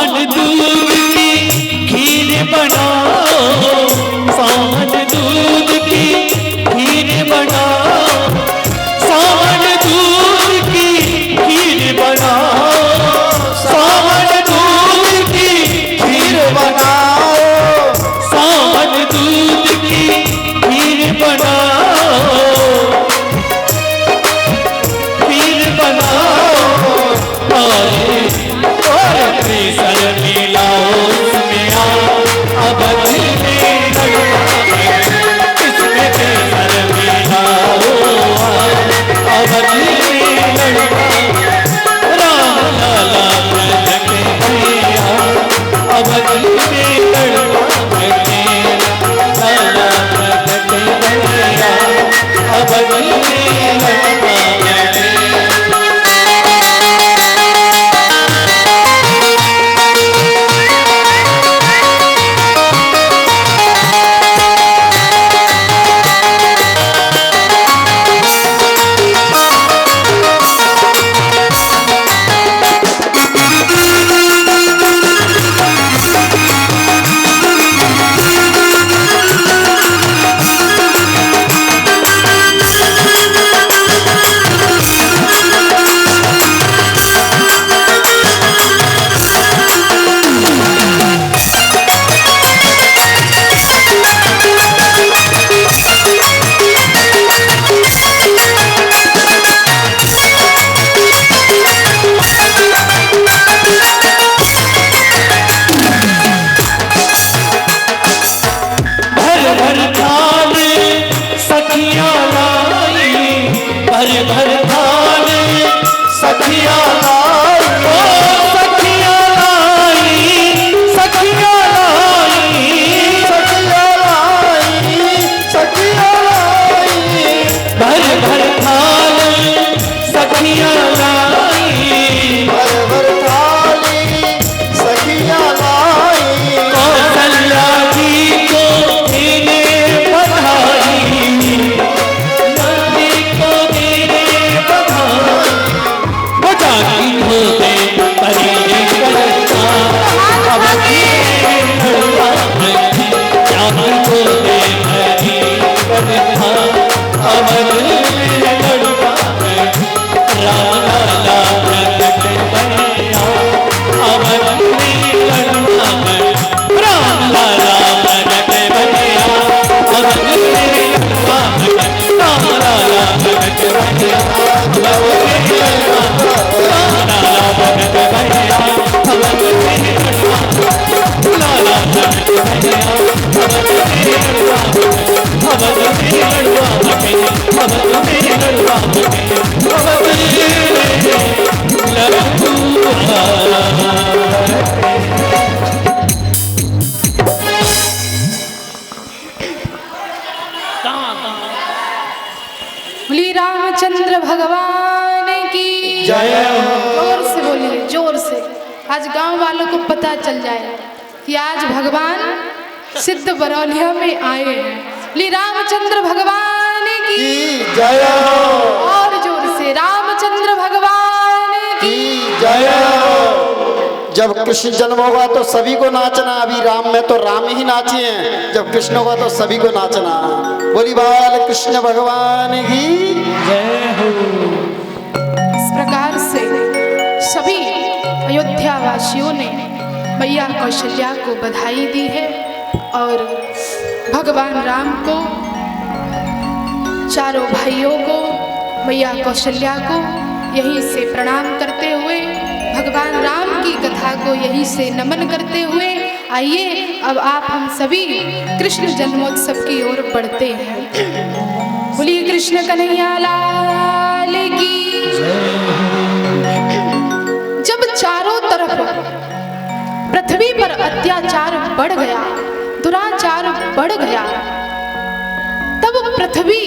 सावन दूध की खीर बनाओ, सावन दूध की खीर बनाओ, सावन दूध की खीर बनाओ, सावन दूध की खीर बनाओ, सावन दूध की खीर बनाओ, खीर बनाओ। और केसर मिलाओ उसमें अब इसमें केसर मिलाओ अब राम लाला प्रकट भैया अब लाला प्रकट भैया अब बोलिए रामचंद्र भगवान की जय। जोर से बोलिए, जोर से। आज गांव वालों को पता चल जाए कि आज भगवान सिद्ध बरौलिया में आए हैं। बोलिए रामचंद्र भगवान की जय। और जोर से रामचंद्र भगवान की जय। जब कृष्ण जन्म होगा तो सभी को नाचना। अभी राम में तो राम ही नाचे हैं, जब कृष्ण होगा तो सभी को नाचना। बोली बाल कृष्ण भगवान की जय हो। इस प्रकार से सभी अयोध्या वासियों ने मैया कौशल्या को बधाई दी है और भगवान राम को, चारों भाइयों को, मैया कौशल्या को यहीं से प्रणाम करते हुए, भगवान राम की कथा को यहीं से नमन करते हुए आइए अब आप हम सभी कृष्ण जन्मोत्सव की ओर बढ़ते हैं। बोलिए कृष्ण कन्हैया लाल की। जब चारों तरफ पृथ्वी पर अत्याचार बढ़ गया, दुराचार बढ़ गया, तब पृथ्वी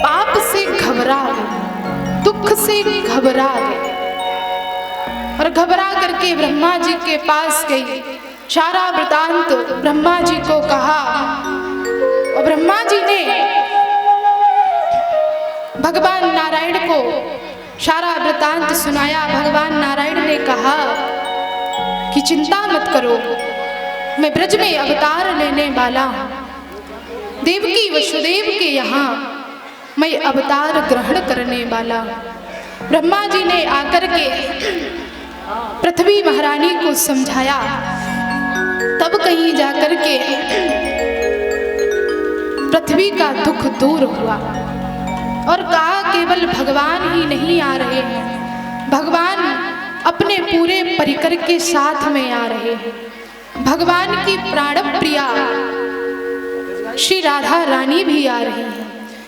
पाप से घबरा गई, दुख से घबरा गई और घबरा करके ब्रह्मा जी के पास गई। सारा वृतांत ब्रह्मा जी को कहा और ब्रह्मा जी ने भगवान नारायण को सारा वृतांत सुनाया। भगवान नारायण ने कहा कि चिंता मत करो, मैं ब्रज में अवतार लेने वाला हूँ। देवकी वसुदेव के यहाँ मैं अवतार ग्रहण करने वाला हूँ। ब्रह्मा जी ने आकर के पृथ्वी महारानी को समझाया, तब कहीं जाकर के पृथ्वी का दुख दूर हुआ और कहा केवल भगवान ही नहीं आ रहे हैं, भगवान अपने पूरे परिकर के साथ में आ रहे हैं। भगवान की प्राण प्रिया श्री राधा रानी भी आ रही हैं,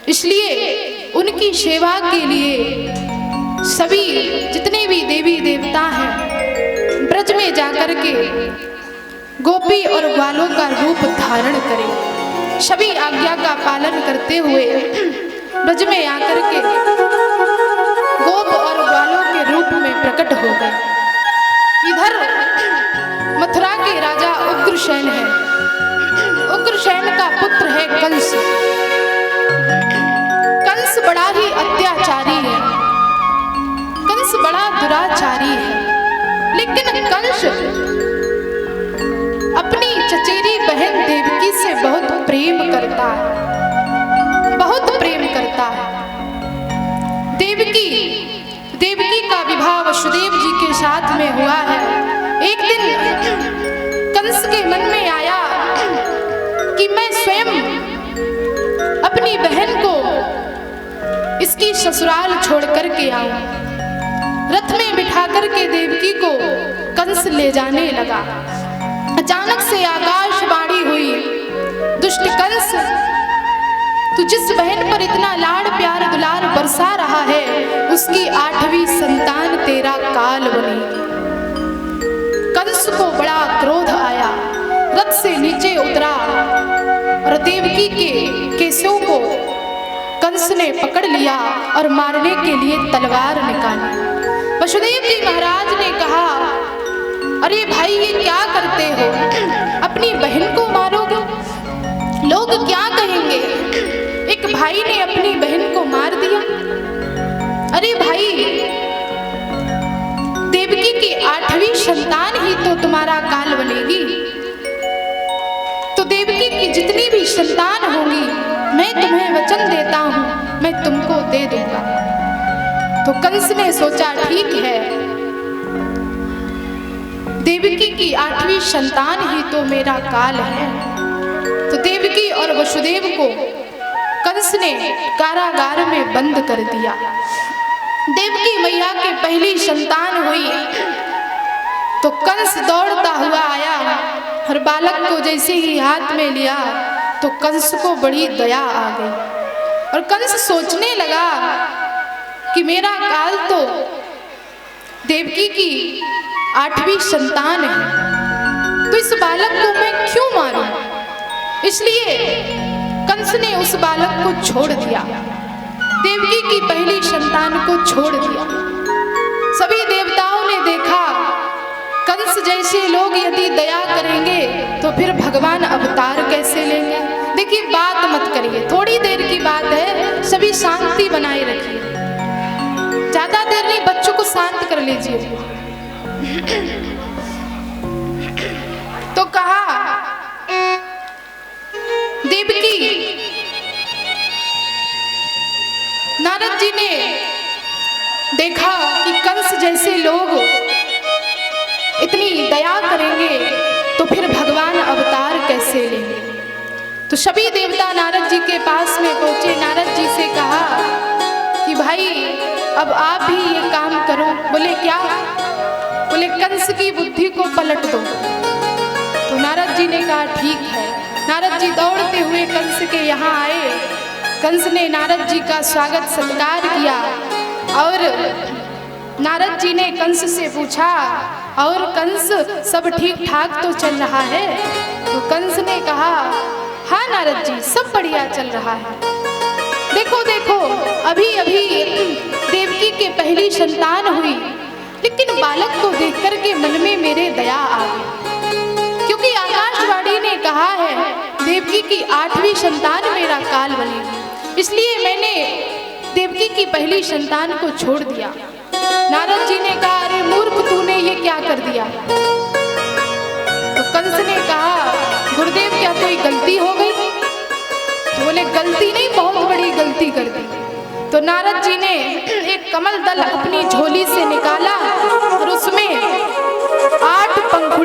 इसलिए उनकी सेवा के लिए सभी जितने भी देवी देवता हैं ब्रज में जाकर के गोपी और ग्वालों का रूप धारण करें। सभी आज्ञा का पालन करते हुए ब्रज में आकर के गोप और ग्वालों के रूप में प्रकट हो गए। इधर मथुरा के राजा उग्रसेन है। उग्रसेन का पुत्र है कंस। कंस बड़ा ही अत्याचारी है, कंस बड़ा दुराचारी है, लेकिन कंस अपनी चचेरी बहन देवकी से बहुत प्रेम करता है, बहुत प्रेम करता है। देवकी का विवाह वसुदेव जी के साथ में हुआ है। एक दिन कंस के मन में आया कि मैं स्वयं अपनी बहन को इसकी ससुराल छोड़ करके आऊं। रथ में बिठा करके देवकी को कंस ले जाने लगा। अचानक से आकाशवाणी हुई, दुष्ट कंस, तू जिस बहन पर इतना लाड़ प्यार दुलार बरसा रहा है, उसकी 8वीं संतान तेरा काल बनेगी। कंस को बड़ा क्रोध आया, रथ से नीचे उतरा और देवकी के केशों को कंस ने पकड़ लिया और मारने के लिए तलवार निकाली। वसुदेव जी महाराज ने कहा, अरे भाई ये क्या करते हो, अपनी बहन को मारोगे, लोग क्या कहेंगे। एक भाई ने अपनी बहन को मार दिया। अरे भाई, देवकी की 8वीं संतान ही तो तुम्हारा काल बनेगी, तो देवकी की जितनी भी संतान होंगी मैं तुम्हें वचन देता हूं, मैं तुमको दे दूंगा। तो कंस ने सोचा ठीक है, देवकी की 8वीं संतान ही तो मेरा काल है। तो देवकी और वसुदेव को कंस ने कारागार में बंद कर दिया। देवकी मैया की पहली संतान हुई तो कंस दौड़ता हुआ आया और बालक को जैसे ही हाथ में लिया तो कंस को बड़ी दया आ गई और कंस सोचने लगा कि मेरा काल तो देवकी की 8वीं संतान है, तो इस बालक को मैं क्यों मारूं। इसलिए कंस ने उस बालक को छोड़ दिया, देवकी की पहली संतान को छोड़ दिया। सभी देवताओं ने देखा कंस जैसे लोग यदि दया करेंगे तो फिर भगवान अवतार कैसे लेंगे। देखिए, बात मत करिए, थोड़ी देर की बात है, सभी शांति बनाए रखिए, ज्यादा देर नहीं, बच्चों को शांत कर लीजिए। तो कहा देवकी, नारद जी ने देखा कि कंस जैसे लोग इतनी दया करेंगे तो फिर भगवान अवतार कैसे लेंगे। तो सभी देवता नारद जी के पास में पहुंचे, नारद जी से कहा कि भाई अब आप भी ये काम करो। बोले क्या? बोले कंस की बुद्धि को पलट दो। तो नारद जी ने कहा ठीक है। नारद जी दौड़ते हुए कंस के यहाँ आए। कंस ने नारद जी का स्वागत सत्कार किया और नारद जी ने कंस से पूछा, और कंस सब ठीक ठाक तो चल रहा है? तो कंस ने कहा, हाँ नारद जी, सब बढ़िया चल रहा है। देखो देखो, अभी अभी देवकी के पहली संतान हुई, लेकिन बालक को देख करके मन में मेरे दया आ गई, क्योंकि आकाशवाणी ने कहा है देवकी की 8वीं संतान मेरा काल बनेगी, इसलिए मैंने देवकी की पहली संतान को छोड़ दिया। नारद जी ने कहा, अरे मूर्ख, तूने ये क्या कर दिया? कंस ने कहा गुरुदेव क्या कोई गलती हो गई? तो बोले गलती नहीं, बहुत बड़ी गलती कर दी। तो नारद जी ने एक कमल दल अपनी झोली से निकाला और उसमें 8 पंखों